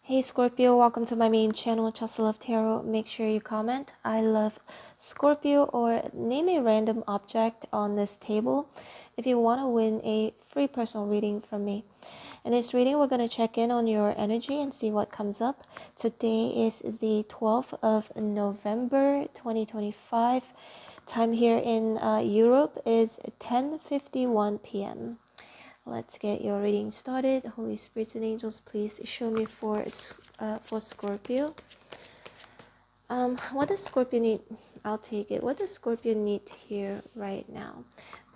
Hey Scorpio, welcome to my main channel, Just Love Tarot. Make sure you comment, I love Scorpio, or name a random object on this table if you want to win a free personal reading from me. In this reading, we're going to check in on your energy and see what comes up. Today is the 12th of November, 2025. Time here in Europe is 10:51 p.m. Let's get your reading started. Holy Spirits and Angels, please show me for Scorpio. What does Scorpio need? I'll take it. What does Scorpio need to hear right now?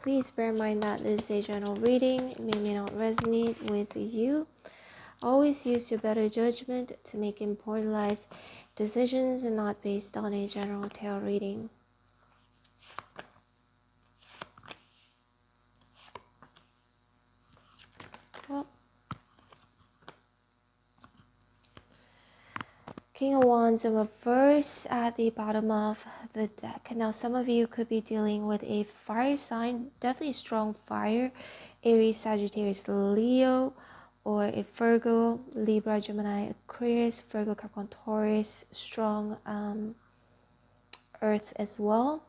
Please bear in mind that this is a general reading. It may not resonate with you. Always use your better judgment to make important life decisions and not based on a general tarot reading. Well, King of Wands in reverse at the bottom of the deck. Now, some of you could be dealing with a fire sign, definitely strong fire, Aries, Sagittarius, Leo, or a Virgo, Libra, Gemini, Aquarius, Virgo, Capricorn, Taurus, strong Earth as well.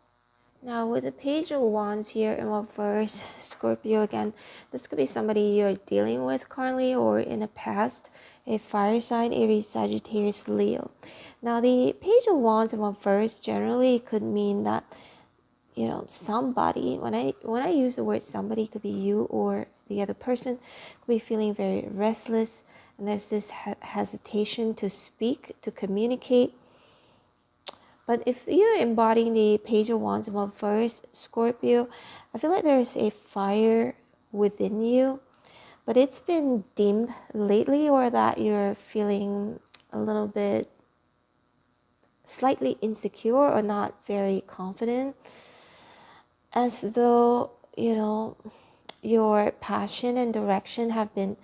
Now, with the Page of Wands here in reverse, Scorpio again, this could be somebody you're dealing with currently or in the past, a fire sign, Aries, Sagittarius, Leo. Now, the Page of Wands in reverse generally could mean that, you know, somebody, when I use the word somebody, it could be you or the other person, could be feeling very restless, and there's this hesitation to speak, to communicate. But if you're embodying the Page of Wands in reverse, Scorpio, I feel like there's a fire within you, but it's been dimmed lately, or that you're feeling a little bit slightly insecure or not very confident, as though, you know, your passion and direction have been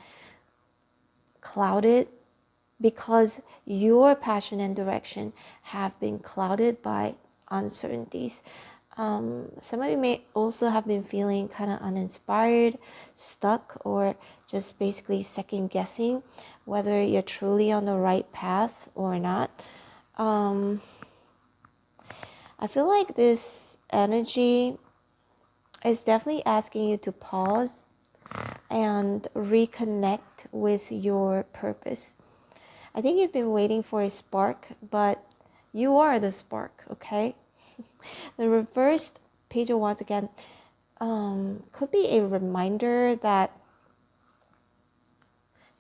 clouded, because your passion and direction have been clouded by uncertainties. Some of you may also have been feeling kind of uninspired, stuck, or just basically second guessing whether you're truly on the right path or not. I feel like this energy is definitely asking you to pause and reconnect with your purpose. I think you've been waiting for a spark, but you are the spark, okay? The reversed Page of Wands again could be a reminder that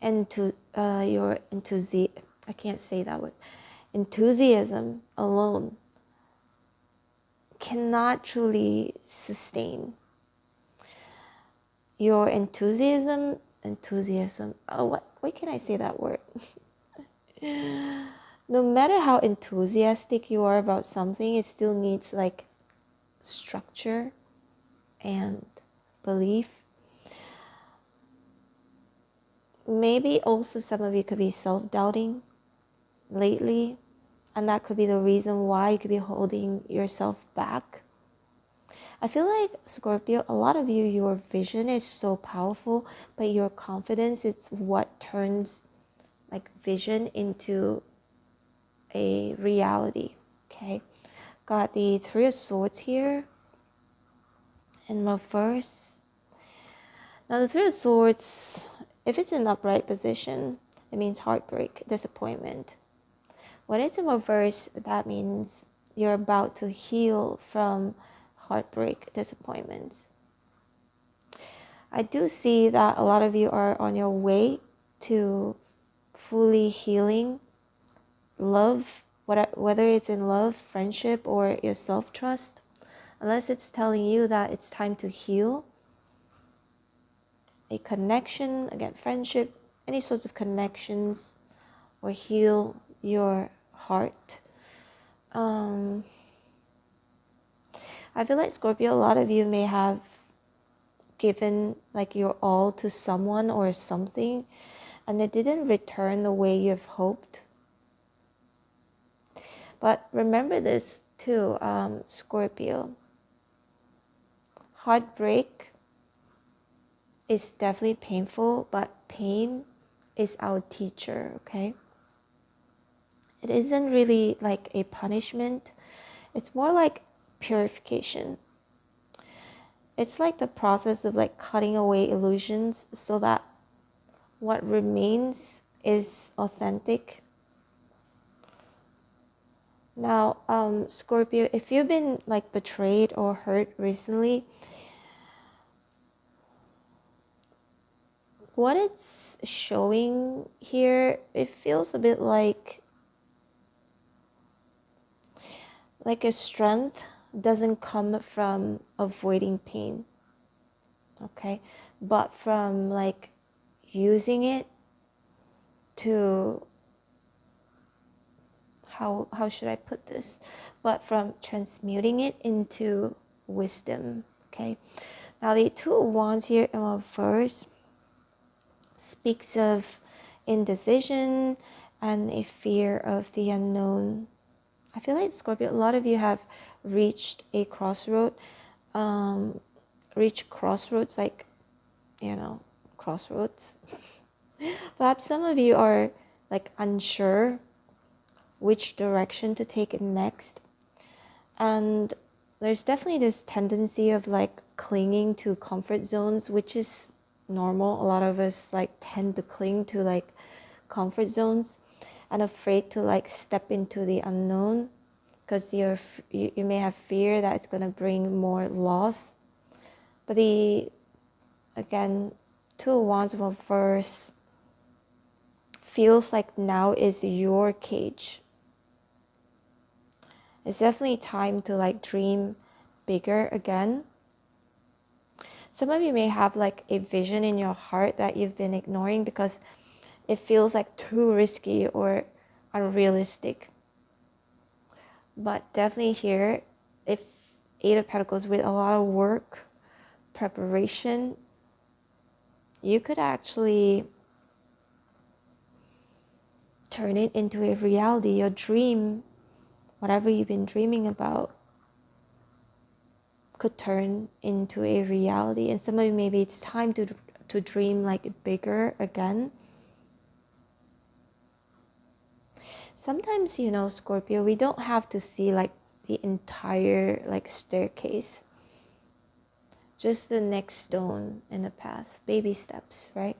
your I can't say that word. Enthusiasm alone cannot truly sustain. Your enthusiasm. Oh, why can't I say that word? No matter how enthusiastic you are about something, it still needs like structure and belief. Maybe also some of you could be self-doubting lately, and that could be the reason why you could be holding yourself back. I feel like, Scorpio, a lot of you, your vision is so powerful, but your confidence is what turns like vision into a reality. Okay, got the Three of Swords here in reverse. Now the Three of Swords, if it's in upright position, it means heartbreak, disappointment. When it's in reverse, that means you're about to heal from heartbreak, disappointments. I do see that a lot of you are on your way to fully healing love, whether it's in love, friendship, or your self-trust, unless it's telling you that it's time to heal a connection, again, friendship, any sorts of connections, or heal your heart. I feel like, Scorpio, a lot of you may have given like your all to someone or something, and it didn't return the way you've hoped. But remember this too, Scorpio. Heartbreak is definitely painful, but pain is our teacher, okay? it isn't really like a punishment. It's more like purification. It's like the process of like cutting away illusions so that what remains is authentic. Now, Scorpio, if you've been like betrayed or hurt recently, what it's showing here, it feels a bit like a strength doesn't come from avoiding pain, okay, but from like using it to, how should I put this, but from transmuting it into wisdom. Okay, now the Two of Wands here in reverse speaks of indecision and a fear of the unknown. I feel like, Scorpio, a lot of you have reached a crossroad, like, crossroads. Perhaps some of you are like unsure which direction to take it next. And there's definitely this tendency of like clinging to comfort zones, which is normal. A lot of us like tend to cling to like comfort zones and afraid to like step into the unknown because you may have fear that it's going to bring more loss. But again, Two of Wands reverse feels like now is your cage. It's definitely time to like dream bigger again. Some of you may have like a vision in your heart that you've been ignoring because it feels like too risky or unrealistic. But definitely here, if Eight of Pentacles, with a lot of work, preparation, you could actually turn it into a reality. Your dream, whatever you've been dreaming about, could turn into a reality. And some of you, maybe it's time to dream like bigger again. Sometimes, Scorpio, we don't have to see like the entire like staircase, just the next stone in the path, baby steps, right?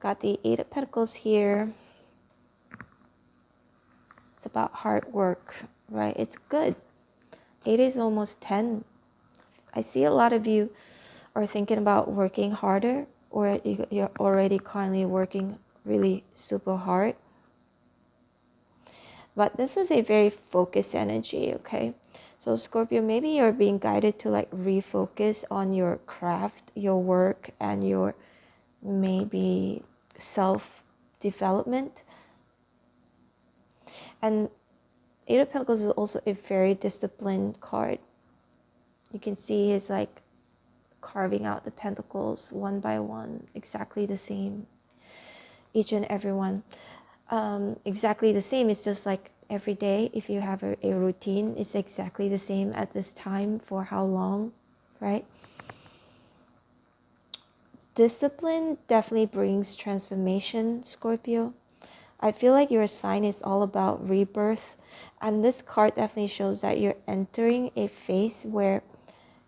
Got the Eight of Pentacles here. It's about hard work, right? It's good. 8 is almost 10. I see a lot of you are thinking about working harder, or you're already currently working really super hard. But this is a very focused energy, okay? So Scorpio, maybe you're being guided to like refocus on your craft, your work, and your maybe self-development. And Eight of Pentacles is also a very disciplined card. You can see he's like carving out the pentacles one by one, exactly the same. Each and every one. Exactly the same. It's just like every day, if you have a routine, it's exactly the same at this time for how long, right? Discipline definitely brings transformation, Scorpio. I feel like your sign is all about rebirth, and this card definitely shows that you're entering a phase where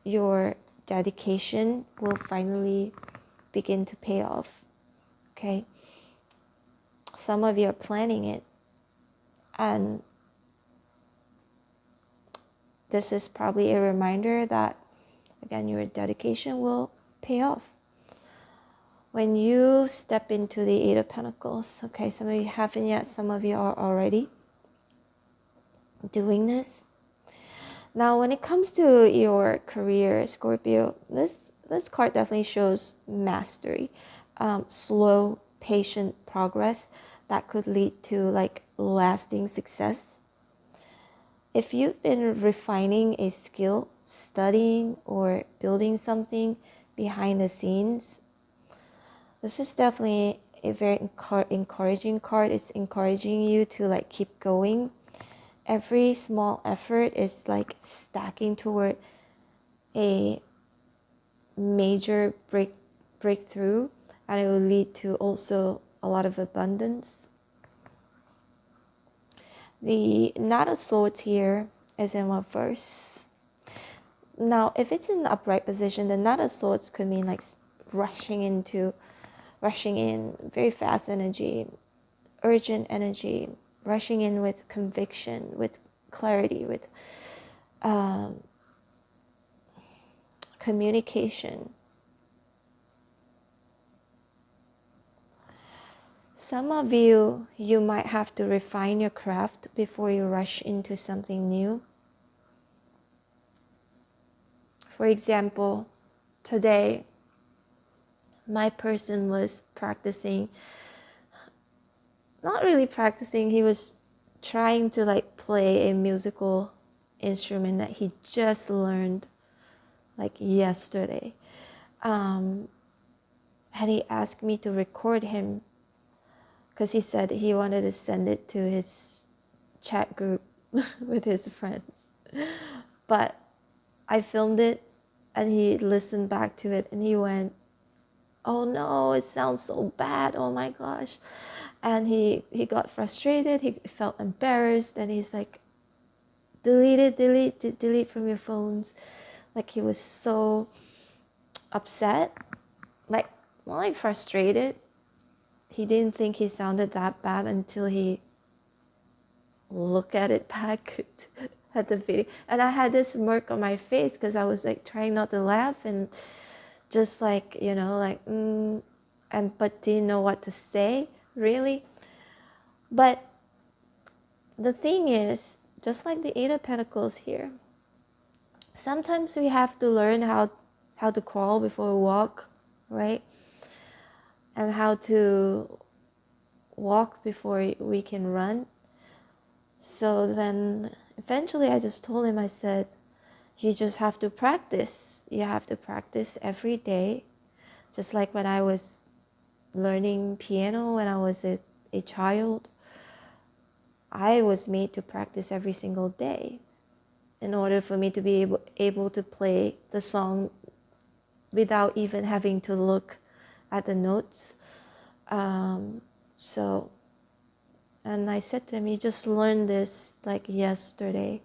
your dedication will finally begin to pay off, okay? Some of you are planning it, and this is probably a reminder that, again, your dedication will pay off. When you step into the Eight of Pentacles, okay, some of you haven't yet, some of you are already doing this. Now, when it comes to your career, Scorpio, this card definitely shows mastery, slow, patient progress that could lead to like lasting success. If you've been refining a skill, studying, or building something behind the scenes, this is definitely a very encouraging card. It's encouraging you to like keep going. Every small effort is like stacking toward a major breakthrough, and it will lead to also a lot of abundance. The Knight of Swords here is in reverse. Now, if it's in the upright position, the Knight of Swords could mean like rushing in, very fast energy, urgent energy, rushing in with conviction, with clarity, with communication. Some of you might have to refine your craft before you rush into something new. For example, today, my person was practicing, not really practicing, he was trying to like play a musical instrument that he just learned like yesterday. And he asked me to record him because he said he wanted to send it to his chat group with his friends. But I filmed it and he listened back to it and he went, "Oh no, it sounds so bad, oh my gosh." And he got frustrated, he felt embarrassed, and he's like, delete from your phones. Like he was so upset, like more like frustrated. He didn't think he sounded that bad until he looked at it back at the video. And I had this smirk on my face because I was like trying not to laugh and just like, you know, like, but didn't know what to say, really. But the thing is, just like the Eight of Pentacles here, sometimes we have to learn how to crawl before we walk, right? And how to walk before we can run. So then eventually I just told him, I said, you just have to practice. You have to practice every day. Just like when I was learning piano when I was a child, I was made to practice every single day in order for me to be able to play the song without even having to look at the notes. And I said to him, you just learned this like yesterday.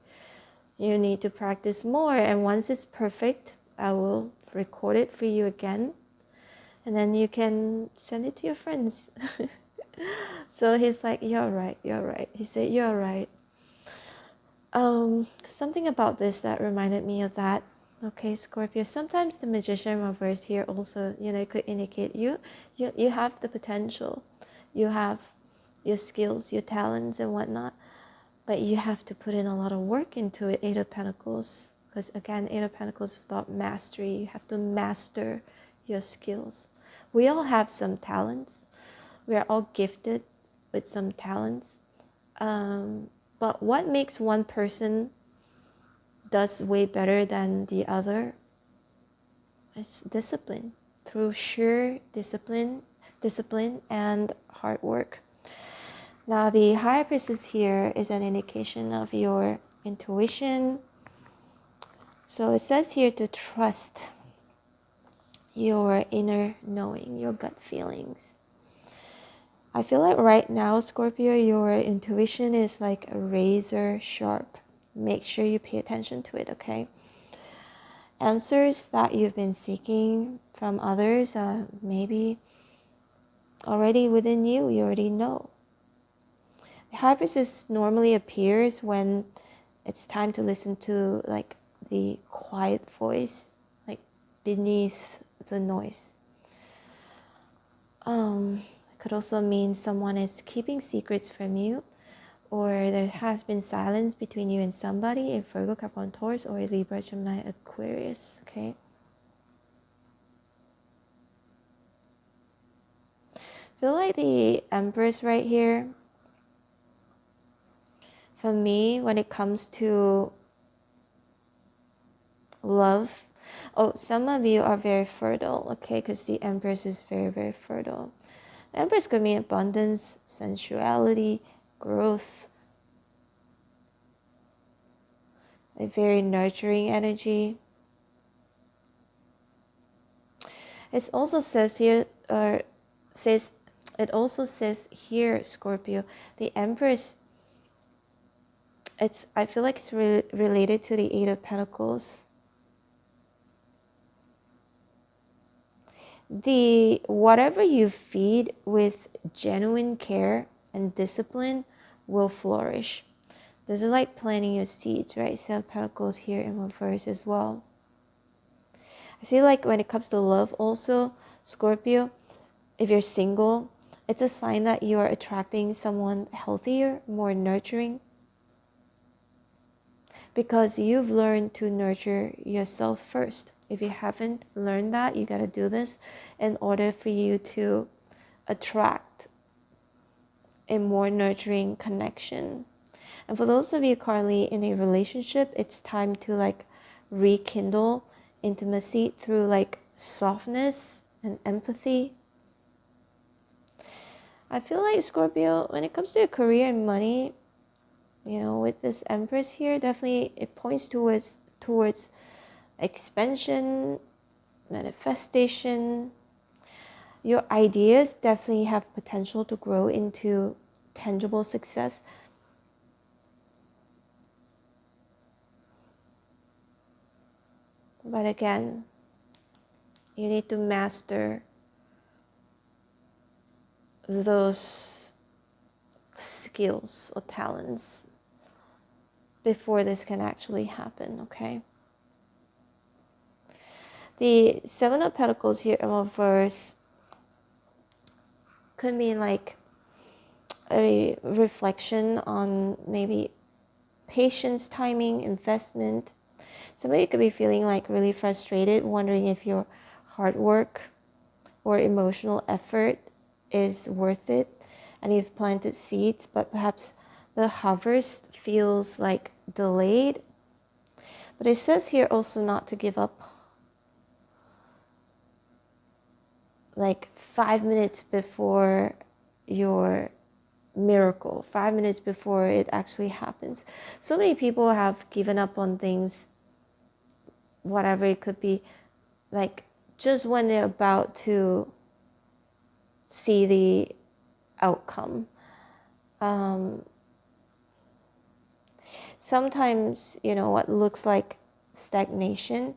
You need to practice more, and once it's perfect, I will record it for you again, and then you can send it to your friends. So he's like, you're right. He said, you're right. Something about this that reminded me of that. Okay, Scorpio, sometimes the Magician reverse here also, you know, it could indicate you have the potential, you have your skills, your talents and whatnot, but you have to put in a lot of work into it. Eight of Pentacles, because again, Eight of Pentacles is about mastery. You have to master your skills. We all have some talents. We are all gifted with some talents. But what makes one person does way better than the other is discipline. Through sheer discipline and hard work. Now the High Priestess here is an indication of your intuition. So it says here to trust your inner knowing, your gut feelings. I feel like right now, Scorpio, your intuition is like a razor sharp. Make sure you pay attention to it, okay? Answers that you've been seeking from others, maybe already within you, you already know. The High Priestess normally appears when it's time to listen to like the quiet voice, like beneath the noise. It could also mean someone is keeping secrets from you, or there has been silence between you and somebody, a Virgo, Capricorn, Taurus, or a Libra, Gemini, Aquarius, okay? Feel like the Empress right here, for me, when it comes to love, some of you are very fertile, okay? Because the Empress is very, very fertile. The Empress could mean abundance, sensuality, growth, a very nurturing energy. It also says here, Scorpio, the Empress I feel like it's related to the Eight of Pentacles. Whatever you feed with genuine care and discipline will flourish. This is like planting your seeds, right? Seven of Pentacles here in reverse as well. I see like when it comes to love also, Scorpio, if you're single, it's a sign that you are attracting someone healthier, more nurturing. Because you've learned to nurture yourself first. If you haven't learned that, you got to do this in order for you to attract a more nurturing connection. And for those of you currently in a relationship, it's time to like rekindle intimacy through like softness and empathy. I feel like Scorpio, when it comes to your career and money, you know, with this Empress here, definitely it points towards expansion, manifestation. Your ideas definitely have potential to grow into tangible success. But again, you need to master those skills or talents before this can actually happen, okay? The Seven of Pentacles here in reverse could mean like a reflection on maybe patience, timing, investment. Somebody could be feeling like really frustrated, wondering if your hard work or emotional effort is worth it, and you've planted seeds, but perhaps the harvest feels like delayed. But it says here also not to give up like 5 minutes before your miracle, 5 minutes before it actually happens. So many people have given up on things, whatever it could be, like just when they're about to see the outcome. Sometimes, you know, what looks like stagnation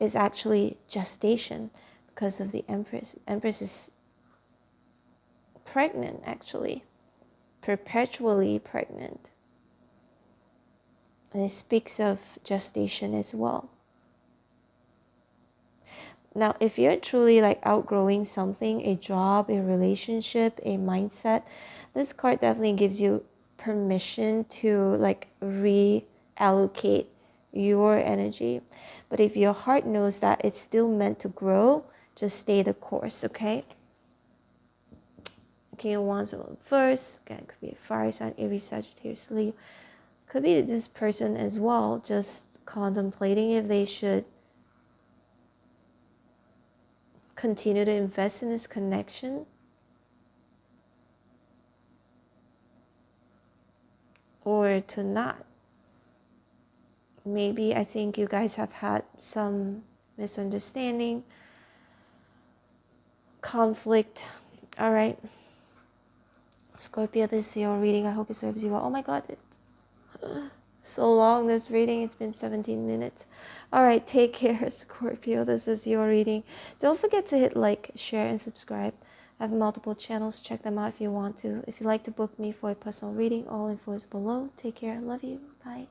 is actually gestation because of the Empress. Empress is pregnant, actually, perpetually pregnant. And it speaks of gestation as well. Now, if you're truly like outgrowing something, a job, a relationship, a mindset, this card definitely gives you permission to like reallocate your energy. But if your heart knows that it's still meant to grow, just stay the course, okay? King of Wands first, again, could be a fire sign, Aries, Sagittarius, Leo. Could be this person as well, just contemplating if they should continue to invest in this connection or to not. Maybe I think you guys have had some misunderstanding, conflict. All right, Scorpio, this is your reading. I hope it serves you well. Oh my God, it's so long, this reading. It's been 17 minutes. All right, take care, Scorpio. This is your reading. Don't forget to hit like, share, and subscribe. I have multiple channels. Check them out if you want to. If you'd like to book me for a personal reading, all info is below. Take care. Love you. Bye.